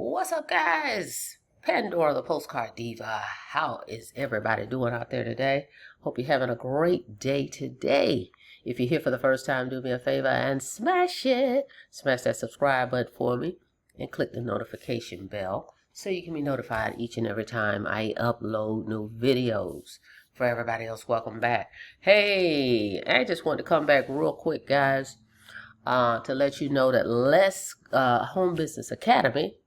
What's up, guys? Pandora, the Postcard Diva. How is everybody doing out there today? Hope you're having a great day today. If you're here for the first time, do me a favor and smash it. Smash that subscribe button for me and click the notification bell so you can be notified each and every time I upload new videos. For everybody else, welcome back. Hey, I just want to come back real quick, guys, to let you know that Less Home Business Academy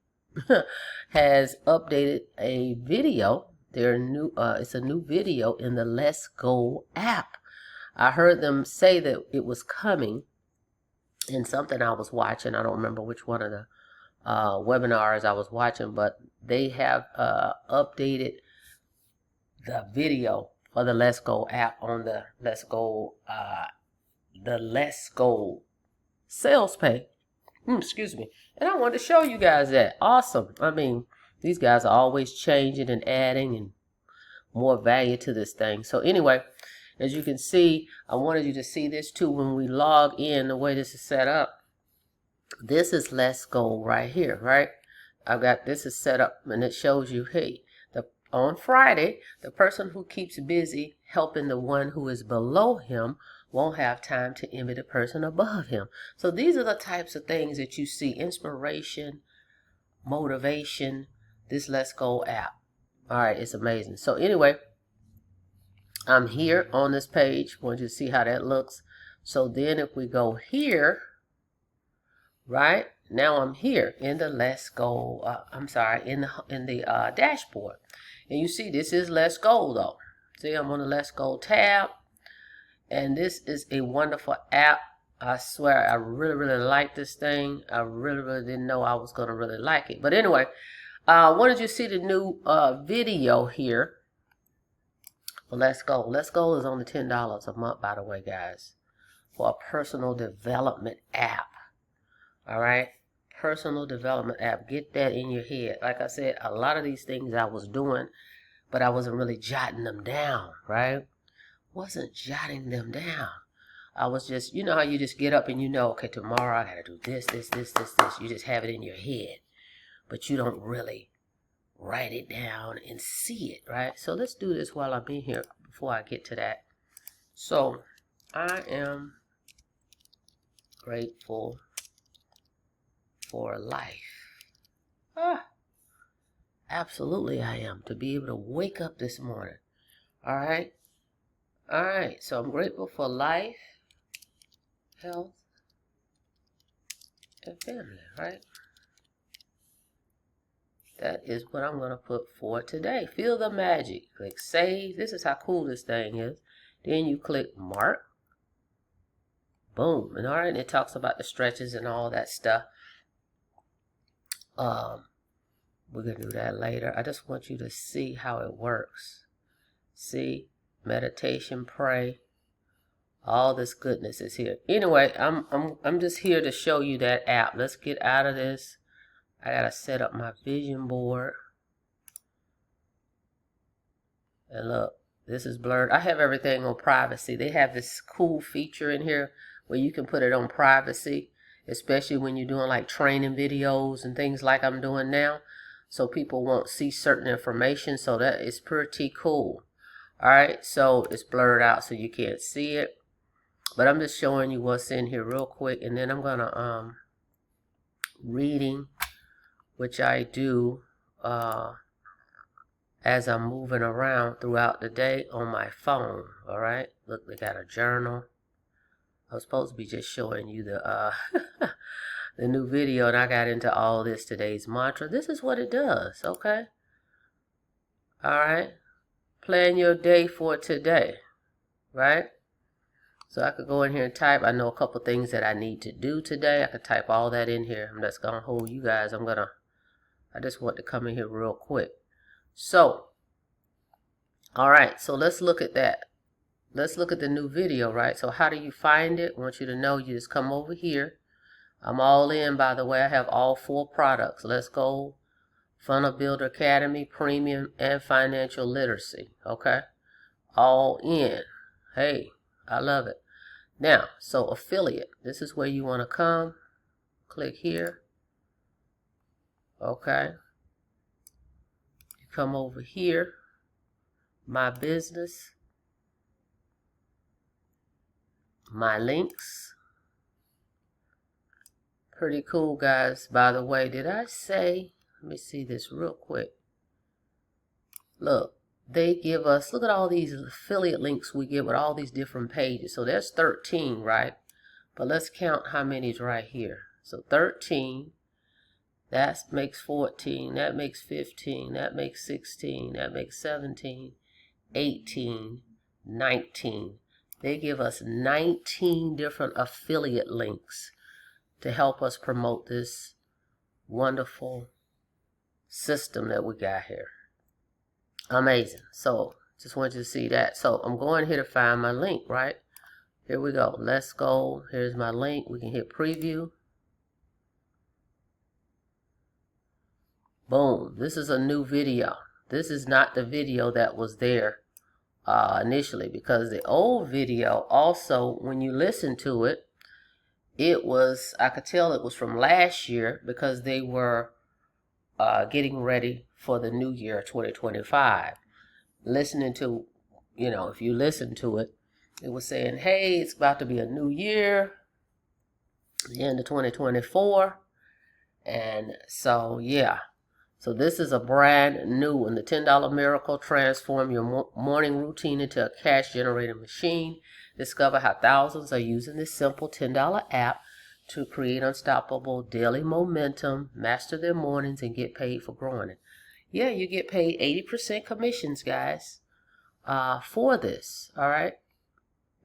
has updated a video. It's a new video in the Let's Go app. I heard them say that it was coming in something I was watching. I don't remember which one of the webinars I was watching, but they have updated the video for the Let's Go app on the Let's Go sales page. Excuse me. And I wanted to show you guys that. Awesome. I mean, these guys are always changing and adding and more value to this thing. So anyway, as you can see, I wanted you to see this too when we log in, the way this is set up. This is Let's Go right here, right? This is set up and it shows you, hey, on Friday, the person who keeps busy helping the one who is below him won't have time to envy the person above him. So these are the types of things that you see: inspiration, motivation, this Let's Go app. All right, it's amazing. So anyway, I'm here on this page. I want you to see how that looks. So then if we go here, right, now I'm here in the Let's Go, in the dashboard. And you see this is Let's Go though. See, I'm on the Let's Go tab. And this is a wonderful app. I swear, I really like this thing. I really didn't know I was going to really like it. But anyway, wanted you to see the new video here for Let's Go. Let's Go is only $10 a month, by the way, guys, for a personal development app. All right? Personal development app. Get that in your head. Like I said, a lot of these things I was doing, but I wasn't really jotting them down, right? Wasn't jotting them down. I was just, you know how you just get up and you know, okay, tomorrow I got to do this. You just have it in your head, but you don't really write it down and see it, right? So let's do this while I'm in here before I get to that. So I am grateful for life. Absolutely I am, to be able to wake up this morning. All right. All right, so I'm grateful for life, health, and family, right? That is what I'm going to put for today. Feel the magic. Click save. This is how cool this thing is. Then you click mark. Boom. And all right, and it talks about the stretches and all that stuff. We're going to do that later. I just want you to see how it works. See? Meditation, pray, all this goodness is here. Anyway, I'm just here to show you that app. Let's get out of this. I gotta set up my vision board. And look, this is blurred. I have everything on privacy. They have this cool feature in here where you can put it on privacy, especially when you're doing like training videos and things like I'm doing now, so people won't see certain information. So that is pretty cool. All right, so it's blurred out so you can't see it, but I'm just showing you what's in here real quick, and then I'm gonna reading, which I do as I'm moving around throughout the day on my phone. All right, look, they got a journal. I was supposed to be just showing you the the new video, and I got into all this. Today's mantra. This is what it does. Okay. All right. Plan your day for today, right? So I could go in here and type. I know a couple things that I need to do today. I could type all that in here. I'm just going to hold you guys. I just want to come in here real quick. So, all right. So let's look at that. Let's look at the new video, right? So how do you find it? I want you to know you just come over here. I'm all in, by the way. I have all 4 products. Let's Go, Funnel Builder Academy, Premium, and Financial Literacy. Okay? All in. Hey, I love it. Now, so affiliate. This is where you want to come. Click here. Okay. You come over here, my business, my links. Pretty cool, guys. By the way, did I say, let me see this real quick. Look, they give us, look at all these affiliate links we get with all these different pages. So there's 13, right? But let's count how many is right here. So 13, that makes 14, that makes 15, that makes 16, that makes 17, 18, 19. They give us 19 different affiliate links to help us promote this wonderful system that we got here. Amazing. So just want you to see that. So I'm going here to find my link, right? Here we go. Let's go. Here's my link. We can hit preview. Boom. This is a new video. This is not the video that was there initially, because the old video also, when you listen to it, it was, I could tell it was from last year, because they were getting ready for the new year 2025. Listening to, you know, if you listen to it, it was saying, hey, it's about to be a new year, the end of 2024. And so, yeah. So this is a brand new one. The $10 Miracle. Transform your morning routine into a cash generating machine. Discover how thousands are using this simple $10 app to create unstoppable daily momentum, master their mornings, and get paid for growing it. Yeah, you get paid 80% commissions, guys, for this, all right,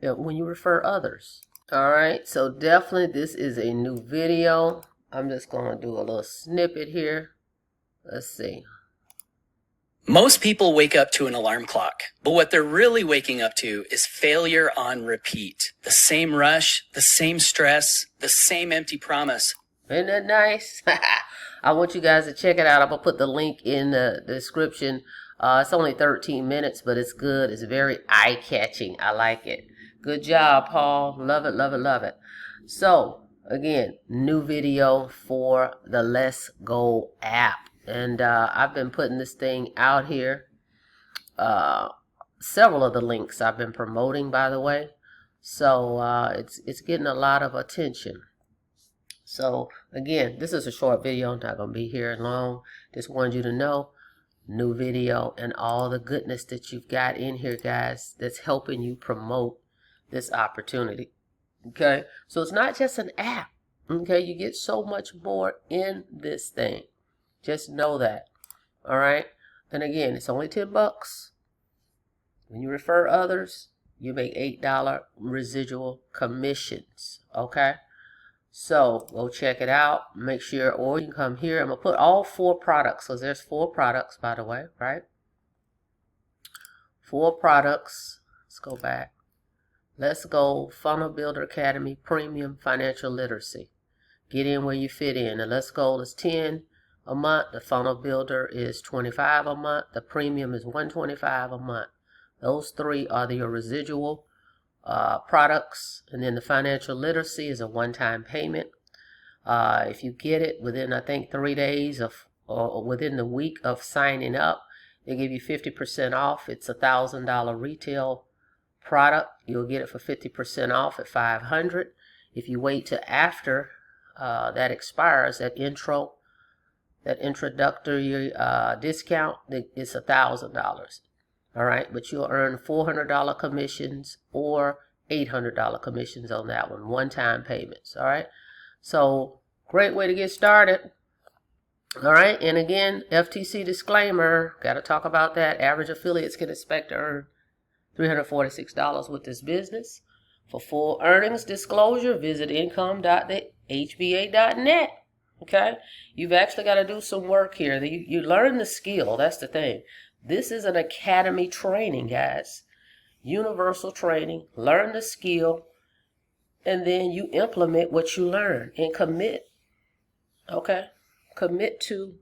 when you refer others. All right, so definitely this is a new video. I'm just going to do a little snippet here. Let's see. Most people wake up to an alarm clock, but what they're really waking up to is failure on repeat. The same rush, the same stress, the same empty promise. Isn't that nice? I want you guys to check it out. I'm going to put the link in the description. It's only 13 minutes, but it's good. It's very eye-catching. I like it. Good job, Paul. Love it, love it, love it. So, again, new video for the Let's Go app. And I've been putting this thing out here. Several of the links I've been promoting, by the way. So it's getting a lot of attention. So again, this is a short video. I'm not going to be here long. Just wanted you to know, new video and all the goodness that you've got in here, guys, that's helping you promote this opportunity. Okay, so it's not just an app. Okay, you get so much more in this thing. Just know that. All right. And again, it's only $10. When you refer others, you make $8 residual commissions. Okay. So go check it out. Make sure, or you can come here. I'm going to put all 4 products. So there's 4 products, by the way, right? 4 products. Let's go back. Let's go. Funnel Builder Academy Premium Financial Literacy. Get in where you fit in. The Let's Go is 10 a month. The Funnel Builder is 25 a month. The Premium is 125 a month. Those 3 are your residual products, and then the Financial Literacy is a one-time payment. If you get it within, I think, 3 days of, or within the week of signing up, they give you 50% off. It's a $1,000 retail product. You'll get it for 50% off at $500. If you wait till after that expires, that introductory discount, it's $1,000. All right, but you'll earn $400 commissions or $800 commissions on that one-time payments. All right, so great way to get started. All right, and again, FTC disclaimer, got to talk about that. Average affiliates can expect to earn $346 with this business. For full earnings disclosure, visit income.hba.net. Okay, you've actually got to do some work here. You learn the skill. That's the thing. This is an academy training, guys. Universal training. Learn the skill, and then you implement what you learn and commit. Okay, commit to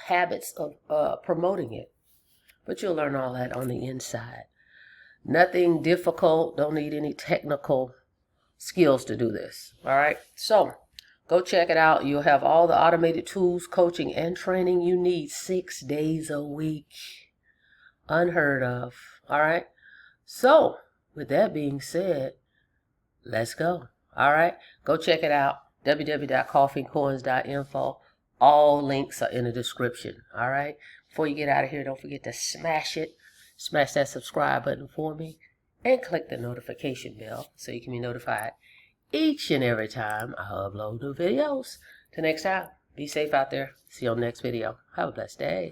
habits of promoting it. But you'll learn all that on the inside. Nothing difficult. Don't need any technical skills to do this. All right. So Go check it out. You'll have all the automated tools, coaching, and training you need 6 days a week. Unheard of. All right. So, with that being said, let's go. All right. Go check it out. www.coffeeandcoins.info. All links are in the description. All right. Before you get out of here, don't forget to smash it. Smash that subscribe button for me. And click the notification bell so you can be notified each and every time I upload new videos. Till next time, be safe out there. See you on the next video. Have a blessed day.